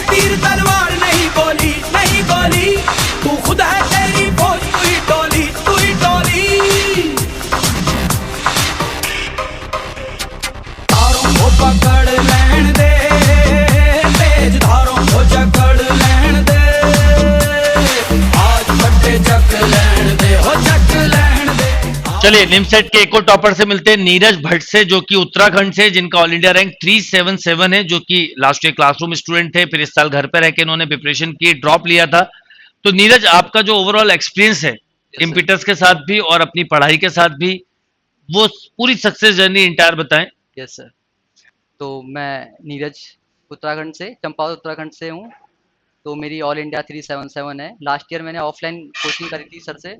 तीर तलवार नहीं गोली, नहीं गोली, तू खुद है तेरी फौज, तू ही टोली, तू ही टोली। तारों को पकड़ लैण दे, तेज धारों को जकड़ लैण दे, आज फटे जक लैण दे, हो जक लैण दे। चलिए निमसेट के एक और टॉपर से मिलते हैं, नीरज भट्ट से, जो कि उत्तराखंड से, जिनका ऑल इंडिया रैंक 377 है, जो कि लास्ट ईयर क्लासरूम स्टूडेंट थे, फिर इस साल घर पे रह के इन्होंने प्रिपरेशन की, ड्रॉप लिया था। तो नीरज, आपका जो ओवरऑल एक्सपीरियंस है इम्पीटस के साथ भी और अपनी पढ़ाई के साथ भी, वो पूरी सक्सेस जर्नी इंटायर बताएं। Yes sir. तो मैं नीरज उत्तराखंड से, चंपावत उत्तराखंड से हूँ। तो मेरी ऑल इंडिया 377 है। लास्ट ईयर मैंने ऑफलाइन कोचिंग करी थी सर से।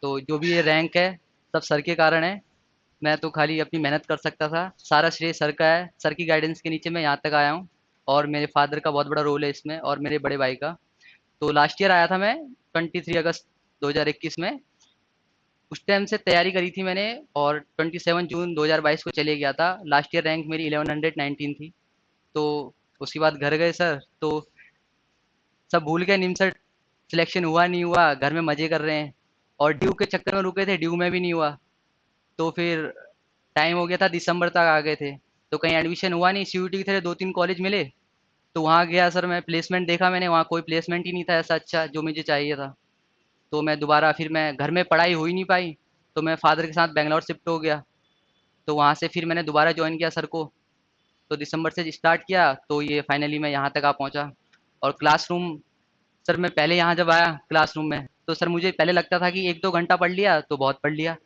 तो जो भी ये रैंक है सब सर के कारण है। मैं तो खाली अपनी मेहनत कर सकता था, सारा श्रेय सर का है। सर की गाइडेंस के नीचे मैं यहाँ तक आया हूँ और मेरे फादर का बहुत बड़ा रोल है इसमें और मेरे बड़े भाई का। तो लास्ट ईयर आया था मैं 23 अगस्त 2021 में। उस टाइम से तैयारी करी थी मैंने और 27 जून 2022 को चले गया था। लास्ट ईयर रैंक मेरी 1119 थी। तो उसके बाद घर गए सर, तो सब भूल गए, निमसर सिलेक्शन हुआ नहीं हुआ, घर में मज़े कर रहे हैं। और ड्यू के चक्कर में रुके थे, ड्यू में भी नहीं हुआ। तो फिर टाइम हो गया था, दिसंबर तक आ गए थे, तो कहीं एडमिशन हुआ नहीं। सीयूटी की तरह 2-3 कॉलेज मिले, तो वहाँ गया सर। मैं प्लेसमेंट देखा मैंने, वहाँ कोई प्लेसमेंट ही नहीं था ऐसा अच्छा जो मुझे चाहिए था। तो मैं दोबारा, फिर मैं घर में पढ़ाई हो ही नहीं पाई, तो मैं फादर के साथ बेंगलोर शिफ्ट हो गया। तो वहाँ से फिर मैंने दोबारा ज्वाइन किया सर को। तो दिसंबर से स्टार्ट किया, तो ये फाइनली मैं यहाँ तक आ पहुँचा। और क्लासरूम सर, मैं पहले यहाँ जब आया क्लासरूम में, तो सर मुझे पहले लगता था कि 1-2 घंटा पढ़ लिया तो बहुत पढ़ लिया।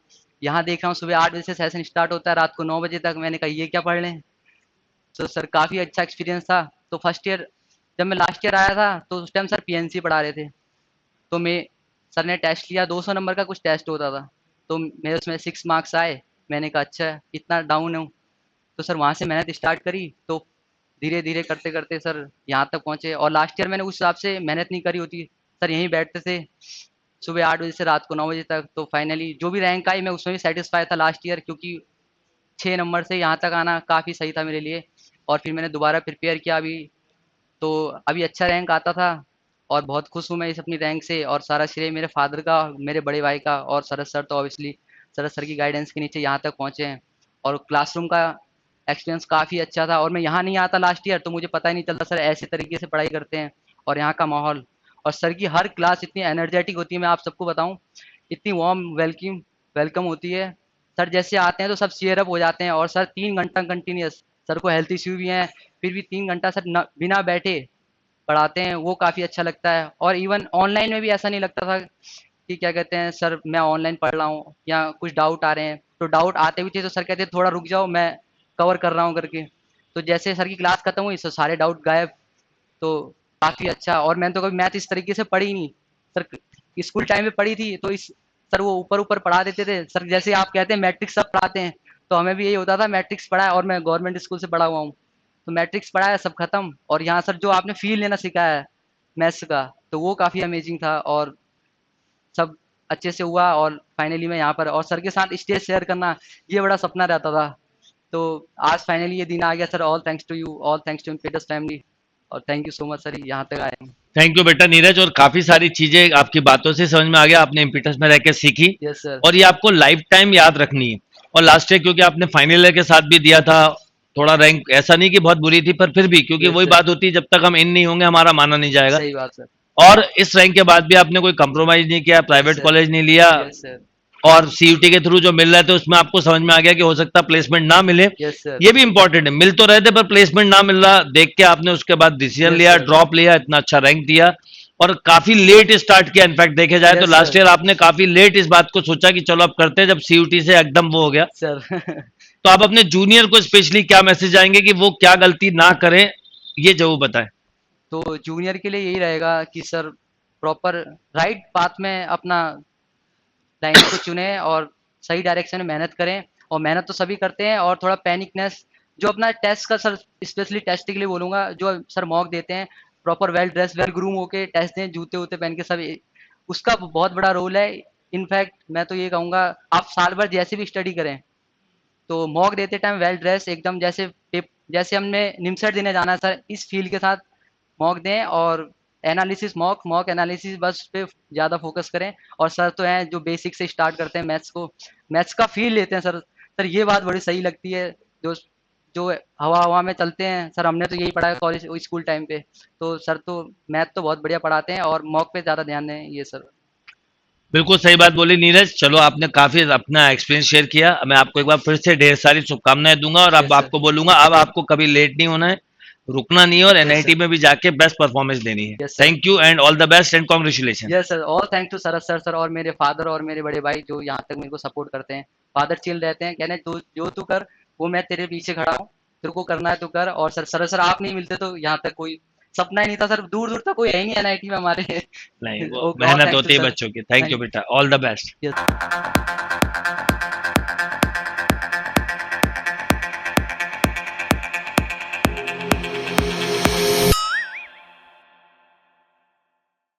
यहाँ देख रहा हूँ सुबह 8 बजे से सेशन स्टार्ट होता है, रात को 9 बजे तक। मैंने कहा ये क्या पढ़ लें। तो सर काफ़ी अच्छा एक्सपीरियंस था। तो फर्स्ट ईयर जब मैं लास्ट ईयर आया था, तो उस टाइम सर पीएनसी पढ़ा रहे थे। तो मैं सर ने टेस्ट लिया, 200 नंबर का कुछ टेस्ट होता था। तो मेरे उसमें 6 मार्क्स आए। मैंने कहा अच्छा है, इतना डाउन हूँ। तो सर वहाँ से मेहनत स्टार्ट करी, तो धीरे धीरे करते करते सर यहाँ तक पहुँचे। और लास्ट ईयर मैंने उस हिसाब से मेहनत नहीं करी होती, सर यहीं बैठते थे सुबह 8 बजे से रात को 9 बजे तक। तो फाइनली जो भी रैंक आई, मैं उसमें भी सेटिस्फाई था लास्ट ईयर, क्योंकि 6 नंबर से यहाँ तक आना काफ़ी सही था मेरे लिए। और फिर मैंने दोबारा प्रिपेयर किया अभी, तो अभी अच्छा रैंक आता था। और बहुत खुश हूँ मैं इस अपनी रैंक से। और सारा श्रेय मेरे फादर का, मेरे बड़े भाई का, और सरद सर तो ऑब्वियसली सरद सर की गाइडेंस के नीचे यहाँ तक पहुँचे हैं। और क्लासरूम का एक्सपीरियंस काफ़ी अच्छा था। और मैं यहाँ नहीं आता लास्ट ईयर, तो मुझे पता ही नहीं चलता सर ऐसे तरीके से पढ़ाई करते हैं। और यहाँ का माहौल और सर की हर क्लास इतनी एनर्जेटिक होती है, मैं आप सबको बताऊँ, इतनी वार्म वेलकम वेलकम होती है। सर जैसे आते हैं तो सब चीयर अप हो जाते हैं। और सर 3 घंटा कंटिन्यूस, सर को हेल्थ इश्यू भी हैं, फिर भी 3 घंटा सर बिना बैठे पढ़ाते हैं, वो काफ़ी अच्छा लगता है। और इवन ऑनलाइन में भी ऐसा नहीं लगता था कि क्या कहते हैं सर मैं ऑनलाइन पढ़ रहा हूँ या कुछ डाउट आ रहे हैं। तो डाउट आते भी थे तो सर कहते थोड़ा रुक जाओ, मैं कवर कर रहा हूँ करके। तो जैसे सर की क्लास खत्म हुई तो सारे डाउट गायब। तो काफ़ी अच्छा। और मैंने तो कभी मैथ इस तरीके से पढ़ी नहीं सर। स्कूल टाइम में पढ़ी थी तो इस सर वो ऊपर ऊपर पढ़ा देते थे सर। जैसे आप कहते हैं मैट्रिक्स सब पढ़ाते हैं, तो हमें भी यही होता था। मैट्रिक्स पढ़ा है और मैं गवर्नमेंट स्कूल से पढ़ा हुआ हूँ, तो मैट्रिक्स पढ़ा है, सब खत्म। और यहाँ सर जो आपने फील लेना सिखाया है मैथ्स का, तो वो काफ़ी अमेजिंग था। और सब अच्छे से हुआ और फाइनली मैं यहाँ पर, और सर के साथ स्टेज शेयर करना ये बड़ा सपना रहता था। तो आज फाइनली ये दिन आ गया sir. All thanks to you, all thanks to Impetus family, और thank you so much sir यहाँ तक आए हैं। थैंक यू बेटा नीरज, और काफी सारी चीजें आपकी बातों से समझ में आ गया, आपने इम्पीटस में रह के सीखी यस सर। और ये आपको लाइफ टाइम याद रखनी है। और लास्ट ईयर क्योंकि आपने फाइनल ईयर के साथ भी दिया था, थोड़ा रैंक ऐसा नहीं कि बहुत बुरी थी, पर फिर भी क्योंकि यस वही सर, बात होती है, जब तक हम इन नहीं होंगे हमारा माना नहीं जाएगा। सही बात सर। और इस रैंक के बाद भी आपने कोई कंप्रोमाइज नहीं किया, यस प्राइवेट सर। कॉलेज नहीं लिया, यस सर। और सीयूटी के थ्रू जो मिल रहा है तो उसमें आपको समझ में आ गया कि हो सकता है प्लेसमेंट ना मिले। Yes sir. ये भी इंपॉर्टेंट है, मिल तो रहे थे पर प्लेसमेंट ना मिल रहा, देख के आपने उसके बाद डिसीजन यस लिया, सर। ड्रॉप लिया, इतना अच्छा रैंक दिया और काफी लेट स्टार्ट किया। इनफैक्ट देखे जाए तो यस लास्ट सर। ईयर आपने काफी लेट इस बात को सोचा कि चलो अब करते हैं, जब सीयूटी से एकदम वो हो गया। सर तो आप अपने जूनियर को स्पेशली क्या मैसेज आएंगे कि वो क्या गलती ना करें, ये जरूर बताएं। तो जूनियर के लिए यही रहेगा कि सर प्रॉपर राइट पाथ में अपना लाइन को चुने और सही डायरेक्शन में मेहनत करें। और मेहनत तो सभी करते हैं, और थोड़ा पैनिकनेस जो अपना टेस्ट का सर, स्पेशली टेस्ट के लिए बोलूँगा, जो सर मॉक देते हैं, proper well dress well groom होके टेस्ट दें, जूते वूते पहन के सब, उसका बहुत बड़ा रोल है। इनफैक्ट मैं तो ये कहूँगा, आप साल भर जैसे भी स्टडी करें, तो मॉक देते टाइम वेल ड्रेस एकदम, जैसे हमने निमसेट देने जाना है सर, इस फील के साथ मॉक दें और एनालिसिस मॉक एनालिसिस बस पे ज़्यादा फोकस करें। और सर तो हैं जो बेसिक से स्टार्ट करते हैं मैथ्स को, मैथ्स का फील लेते हैं सर। सर ये बात बड़ी सही लगती है, जो जो हवा हवा में चलते हैं सर। हमने तो यही पढ़ा है कॉलेज स्कूल टाइम पे। तो सर तो मैथ तो बहुत बढ़िया पढ़ाते हैं और मॉक पे ज़्यादा ध्यान दें ये सर। बिल्कुल सही बात बोली नीरज। चलो आपने काफी अपना एक्सपीरियंस शेयर किया। मैं आपको एक बार फिर से ढेर सारी शुभकामनाएं दूंगा और अब यस सर। आपको बोलूंगा अब आपको कभी लेट नहीं होना है, रुकना नहीं है और यस एनआईटी सर। में भी जाके बेस्ट परफॉर्मेंस देनी है। Yes sir. Thank you and all the best and congratulation. Yes sir, all thank to Saras sir और मेरे फादर और मेरे बड़े भाई जो यहाँ तक मेरे को सपोर्ट करते हैं। फादर चिल रहते हैं, कहने तू जो तू कर वो मैं तेरे पीछे खड़ा हूँ, तेरे को करना है तो कर। और सर सरस सर आप नहीं मिलते तो यहाँ तक कोई सपना ही नहीं था सर, दूर दूर तक कोई है ही नहीं एनआईटी में हमारे। नहीं वो ऑल मेहनत थैंक्स टू होती है सर। बच्चों की। थैंक यू थैंक बेटा, ऑल द बेस्ट। यस।